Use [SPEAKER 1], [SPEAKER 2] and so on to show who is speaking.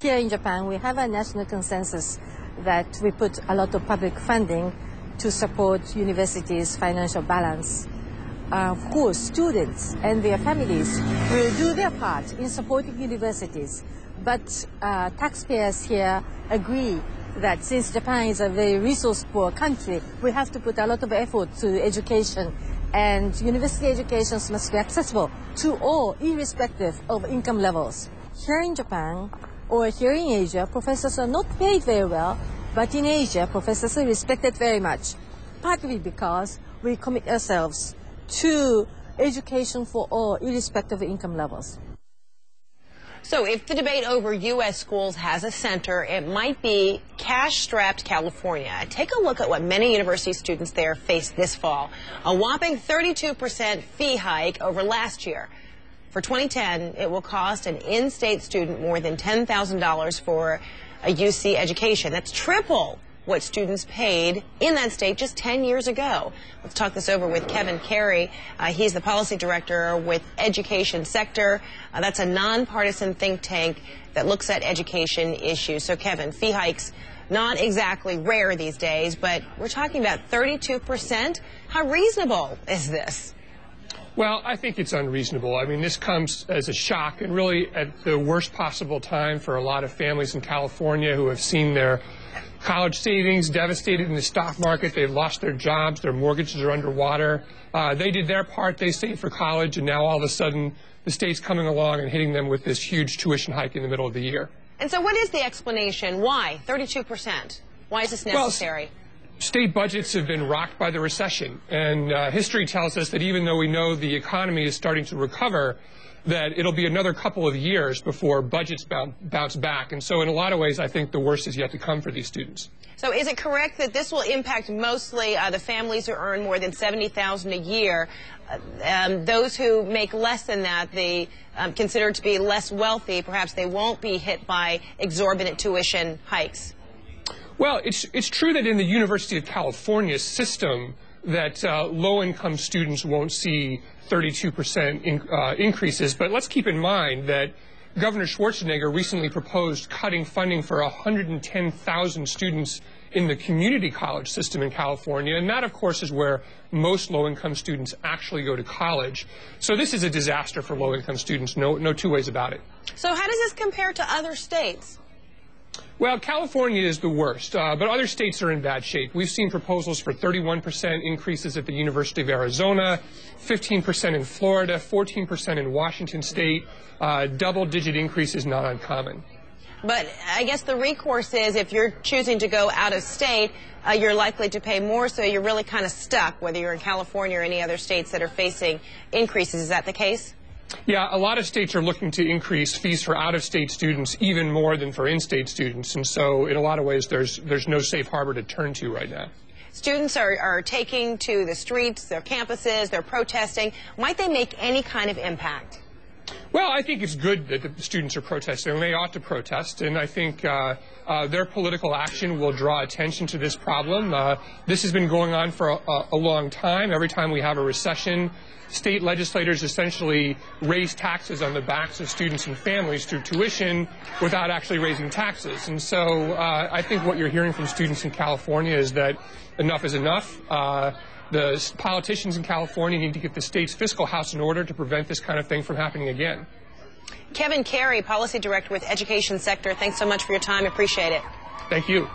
[SPEAKER 1] Here in Japan, we have a national consensus that we put a lot of public funding to support universities' financial balance. Of course, students and their families will do their part in supporting universities, but taxpayers here agree that since Japan is a very resource-poor country, we have to put a lot of effort to education, and university educations must be accessible to all, irrespective of income levels. Here in Japan, or here in Asia, professors are not paid very well, but in Asia, professors are respected very much, partly because we commit ourselves to education for all, irrespective of income levels.
[SPEAKER 2] So if the debate over U.S. schools has a center, it might be cash-strapped California. Take a look at what many university students there face this fall. A whopping 32% fee hike over last year. For 2010, it will cost an in-state student more than $10,000 for a UC education. That's triple what students paid in that state just 10 years ago. Let's talk this over with Carey. He's the policy director with Education Sector. That's a nonpartisan think tank that looks at education issues. So, Kevin, fee hikes not exactly rare these days, but we're talking about 32%. How reasonable is this?
[SPEAKER 3] Well, I think it's unreasonable. I mean, this comes as a shock and really at the worst possible time for a lot of families in California who have seen their college savings devastated in the stock market. They've lost their jobs. Their mortgages are underwater. They did their part. They saved for college, and now all of a sudden the state's coming along and hitting them with this huge tuition hike in the middle of the year.
[SPEAKER 2] And so what is the explanation? Why 32%? Why is this necessary?
[SPEAKER 3] Well, state budgets have been rocked by the recession, and history tells us that even though we know the economy is starting to recover, that it'll be another couple of years before budgets bounce back. And so in a lot of ways, I think the worst is yet to come for these students.
[SPEAKER 2] So is it correct that this will impact mostly the families who earn more than $70,000 a year? Those who make less than that, they considered to be less wealthy, perhaps they won't be hit by exorbitant tuition hikes?
[SPEAKER 3] Well, it's true that in the University of California system that low-income students won't see 32% increases, but let's keep in mind that Governor Schwarzenegger recently proposed cutting funding for 110,000 students in the community college system in California, and that, of course, is where most low-income students actually go to college. So this is a disaster for low-income students, no two ways about it.
[SPEAKER 2] So how does this compare to other states?
[SPEAKER 3] Well, California is the worst, but other states are in bad shape. We've seen proposals for 31% increases at the University of Arizona, 15% in Florida, 14% in Washington State. Double-digit increases not uncommon.
[SPEAKER 2] But I guess the recourse is if you're choosing to go out of state, you're likely to pay more, so you're really kind of stuck, whether you're in California or any other states that are facing increases. Is that the case?
[SPEAKER 3] Yeah, a lot of states are looking to increase fees for out-of-state students even more than for in-state students, and so in a lot of ways there's no safe harbor to turn to right now.
[SPEAKER 2] Students are taking to the streets, their campuses, they're protesting. Might they make any kind of impact?
[SPEAKER 3] Well, I think it's good that the students are protesting, and they ought to protest, and I think their political action will draw attention to this problem. This has been going on for a long time. Every time we have a recession, state legislators essentially raise taxes on the backs of students and families through tuition without actually raising taxes. And so I think what you're hearing from students in California is that enough is enough. The politicians in California need to get the state's fiscal house in order to prevent this kind of thing from happening again.
[SPEAKER 2] Carey, Policy Director with Education Sector, thanks so much for your time. Appreciate it.
[SPEAKER 3] Thank you.